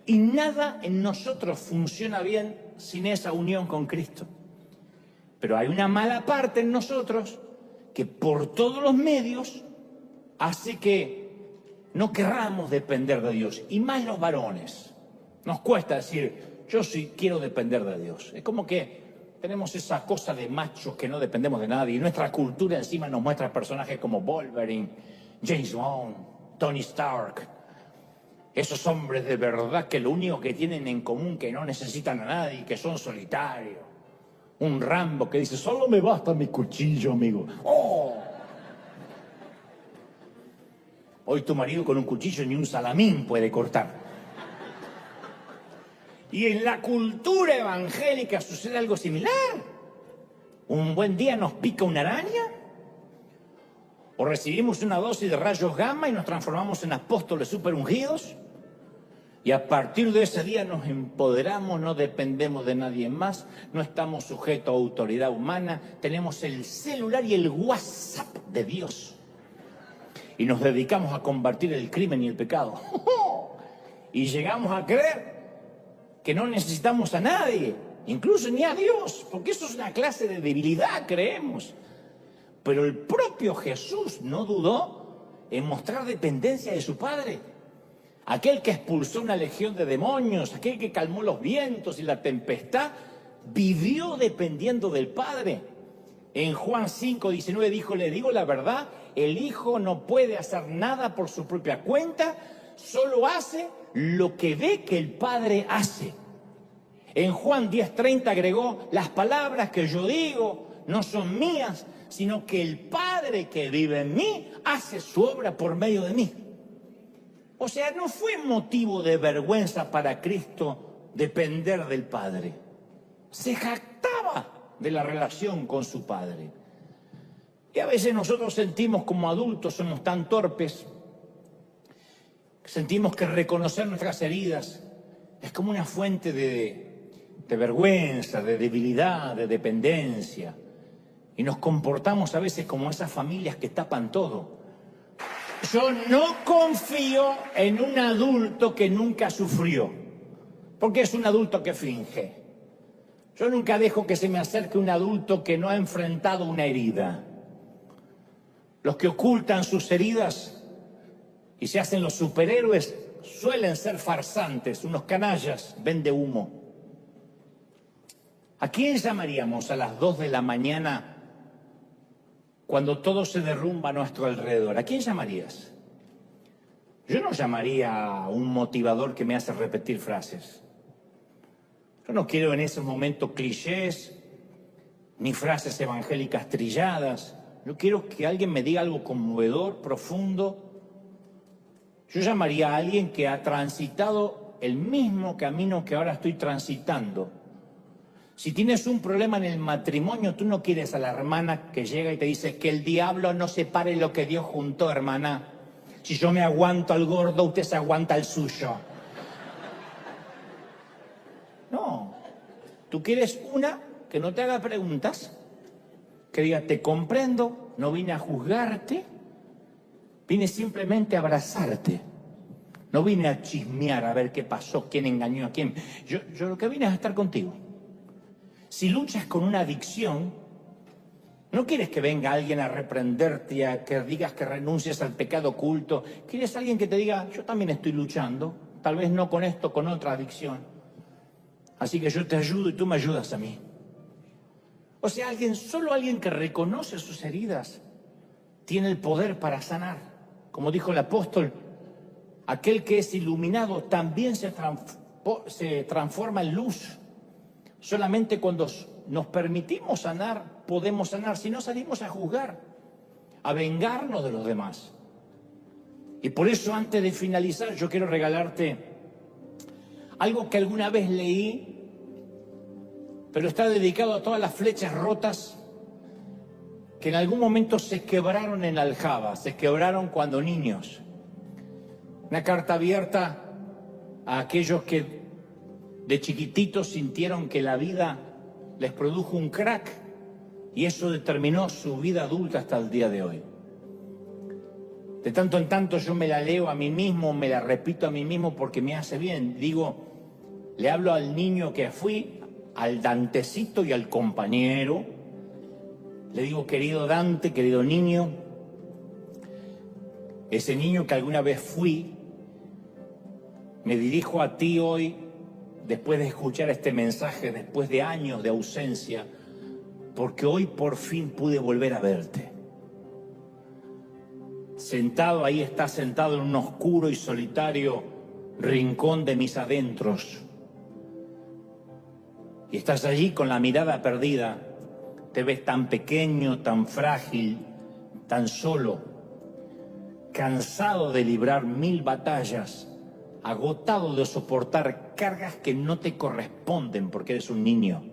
Y nada en nosotros funciona bien sin esa unión con Cristo. Pero hay una mala parte en nosotros que por todos los medios hace que no querramos depender de Dios. Y más los varones. Nos cuesta decir: yo sí quiero depender de Dios. Es como que tenemos esa cosa de machos que no dependemos de nadie. Y nuestra cultura encima nos muestra personajes como Wolverine, James Bond, Tony Stark. Esos hombres de verdad que lo único que tienen en común que no necesitan a nadie, que son solitarios. Un Rambo que dice: solo me basta mi cuchillo, amigo. ¡Oh! Hoy tu marido con un cuchillo ni un salamín puede cortar. Y en la cultura evangélica sucede algo similar. Un buen día nos pica una araña, o recibimos una dosis de rayos gamma y nos transformamos en apóstoles super ungidos. Y a partir de ese día nos empoderamos, no dependemos de nadie más, no estamos sujetos a autoridad humana, tenemos el celular y el WhatsApp de Dios. Y nos dedicamos a combatir el crimen y el pecado. Y llegamos a creer que no necesitamos a nadie, incluso ni a Dios, porque eso es una clase de debilidad, creemos. Pero el propio Jesús no dudó en mostrar dependencia de su Padre. Aquel que expulsó una legión de demonios, aquel que calmó los vientos y la tempestad, vivió dependiendo del Padre. En Juan 5:19 dijo: le digo la verdad, el Hijo no puede hacer nada por su propia cuenta, solo hace lo que ve que el Padre hace. En Juan 10:30 agregó: las palabras que yo digo no son mías, sino que el Padre que vive en mí hace su obra por medio de mí. O sea, no fue motivo de vergüenza para Cristo depender del Padre. Se jactaba de la relación con su Padre. Y a veces nosotros sentimos, como adultos, somos tan torpes, sentimos que reconocer nuestras heridas es como una fuente de vergüenza, de debilidad, de dependencia. Y nos comportamos a veces como esas familias que tapan todo. Yo no confío en un adulto que nunca sufrió, porque es un adulto que finge. Yo nunca dejo que se me acerque un adulto que no ha enfrentado una herida. Los que ocultan sus heridas y se hacen los superhéroes suelen ser farsantes, unos canallas, vende humo. ¿A quién llamaríamos a las 2 de la mañana cuando todo se derrumba a nuestro alrededor, ¿a quién llamarías? Yo no llamaría a un motivador que me hace repetir frases. Yo no quiero en esos momentos clichés, ni frases evangélicas trilladas. Yo quiero que alguien me diga algo conmovedor, profundo. Yo llamaría a alguien que ha transitado el mismo camino que ahora estoy transitando. Si tienes un problema en el matrimonio, tú no quieres a la hermana que llega y te dice que el diablo no separe lo que Dios juntó, hermana. Si yo me aguanto al gordo, usted se aguanta al suyo. No, tú quieres una que no te haga preguntas, que diga, te comprendo, no vine a juzgarte, vine simplemente a abrazarte. No vine a chismear a ver qué pasó, quién engañó a quién. Yo lo que vine es a estar contigo. Si luchas con una adicción, no quieres que venga alguien a reprenderte y a que digas que renuncies al pecado oculto. Quieres alguien que te diga, yo también estoy luchando, tal vez no con esto, con otra adicción. Así que yo te ayudo y tú me ayudas a mí. O sea, solo alguien que reconoce sus heridas tiene el poder para sanar. Como dijo el apóstol, aquel que es iluminado también se transforma en luz. Solamente cuando nos permitimos sanar, podemos sanar. Si no, salimos a juzgar, a vengarnos de los demás. Y por eso, antes de finalizar, yo quiero regalarte algo que alguna vez leí, pero está dedicado a todas las flechas rotas que en algún momento se quebraron en la aljaba, se quebraron cuando niños. Una carta abierta a aquellos que de chiquititos sintieron que la vida les produjo un crack y eso determinó su vida adulta hasta el día de hoy. De tanto en tanto yo me la leo a mí mismo, me la repito a mí mismo porque me hace bien. Digo, le hablo al niño que fui, al Dantecito y al compañero. Le digo, querido Dante, querido niño, ese niño que alguna vez fui, me dirijo a ti hoy, después de escuchar este mensaje, después de años de ausencia, porque hoy por fin pude volver a verte. Sentado, ahí estás sentado en un oscuro y solitario rincón de mis adentros. Y estás allí con la mirada perdida. Te ves tan pequeño, tan frágil, tan solo, cansado de librar 1000 batallas, agotado de soportar cargas que no te corresponden porque eres un niño.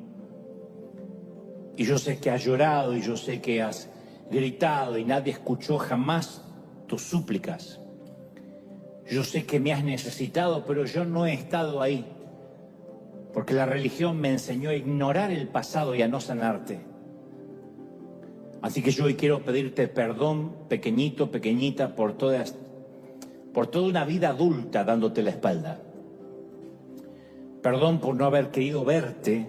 Y yo sé que has llorado y yo sé que has gritado y nadie escuchó jamás tus súplicas. Yo sé que me has necesitado, pero yo no he estado ahí porque la religión me enseñó a ignorar el pasado y a no sanarte. Así que yo hoy quiero pedirte perdón, pequeñito, pequeñita, por toda una vida adulta dándote la espalda. Perdón por no haber querido verte,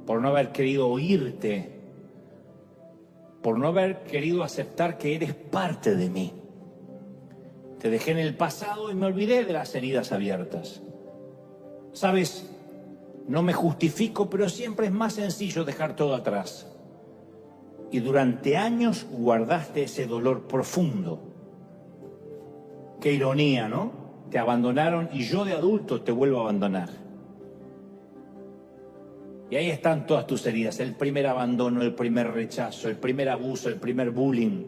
por no haber querido oírte, por no haber querido aceptar que eres parte de mí. Te dejé en el pasado y me olvidé de las heridas abiertas. Sabes, no me justifico, pero siempre es más sencillo dejar todo atrás. Y durante años guardaste ese dolor profundo. Qué ironía, ¿no? Te abandonaron y yo de adulto te vuelvo a abandonar. Y ahí están todas tus heridas. El primer abandono, el primer rechazo, el primer abuso, el primer bullying,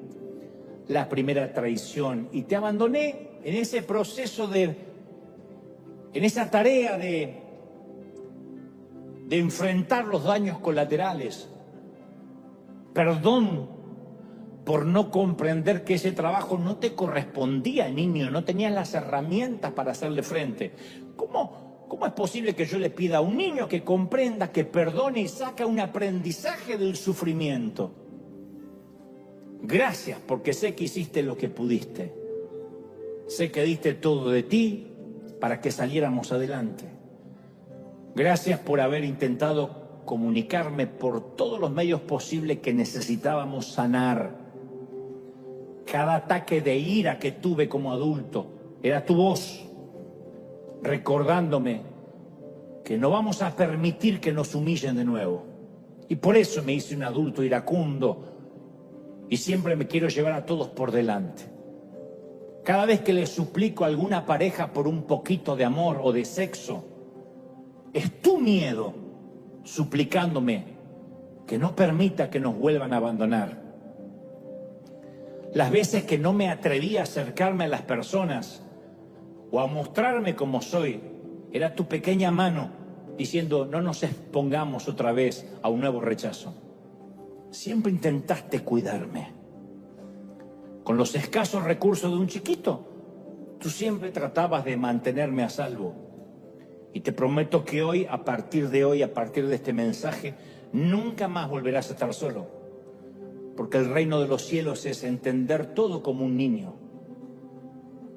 la primera traición. Y te abandoné en ese proceso en esa tarea de enfrentar los daños colaterales. Perdón por no comprender que ese trabajo no te correspondía, niño, no tenías las herramientas para hacerle frente. ¿Cómo es posible que yo le pida a un niño que comprenda, que perdone y saque un aprendizaje del sufrimiento? Gracias, porque sé que hiciste lo que pudiste. Sé que diste todo de ti para que saliéramos adelante. Gracias por haber intentado comunicarme por todos los medios posibles que necesitábamos sanar. Cada ataque de ira que tuve como adulto era tu voz recordándome que no vamos a permitir que nos humillen de nuevo. Y por eso me hice un adulto iracundo y siempre me quiero llevar a todos por delante. Cada vez que le suplico a alguna pareja por un poquito de amor o de sexo, es tu miedo suplicándome que no permita que nos vuelvan a abandonar. Las veces que no me atreví a acercarme a las personas o a mostrarme como soy, era tu pequeña mano diciendo: no nos expongamos otra vez a un nuevo rechazo. Siempre intentaste cuidarme. Con los escasos recursos de un chiquito, tú siempre tratabas de mantenerme a salvo. Y te prometo que hoy, a partir de este mensaje, nunca más volverás a estar solo. Porque el reino de los cielos es entender todo como un niño.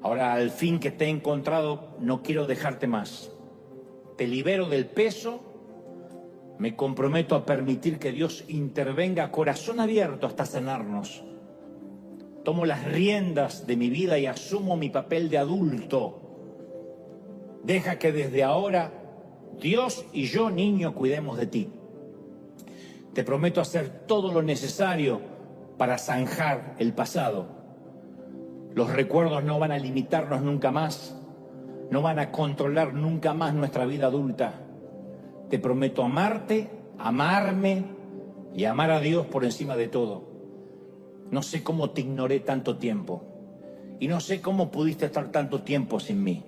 Ahora, al fin que te he encontrado, no quiero dejarte más. Te libero del peso, me comprometo a permitir que Dios intervenga a corazón abierto hasta sanarnos. Tomo las riendas de mi vida y asumo mi papel de adulto. Deja que desde ahora Dios y yo, niño, cuidemos de ti. Te prometo hacer todo lo necesario para zanjar el pasado. Los recuerdos no van a limitarnos nunca más. No van a controlar nunca más nuestra vida adulta. Te prometo amarte, amarme y amar a Dios por encima de todo. No sé cómo te ignoré tanto tiempo y no sé cómo pudiste estar tanto tiempo sin mí.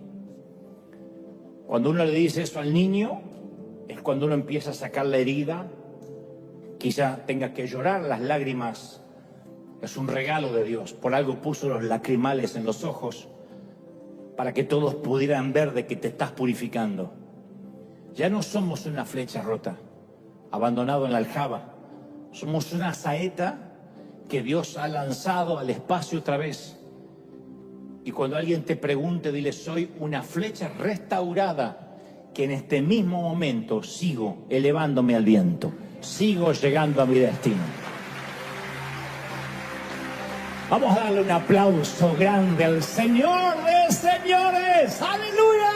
Cuando uno le dice eso al niño, es cuando uno empieza a sacar la herida. Quizá tenga que llorar, las lágrimas es un regalo de Dios. Por algo puso los lacrimales en los ojos, para que todos pudieran ver de que te estás purificando. Ya no somos una flecha rota, abandonado en la aljaba. Somos una saeta que Dios ha lanzado al espacio otra vez. Y cuando alguien te pregunte, dile: soy una flecha restaurada, que en este mismo momento sigo elevándome al viento, sigo llegando a mi destino. Vamos a darle un aplauso grande al Señor de señores. ¡Aleluya!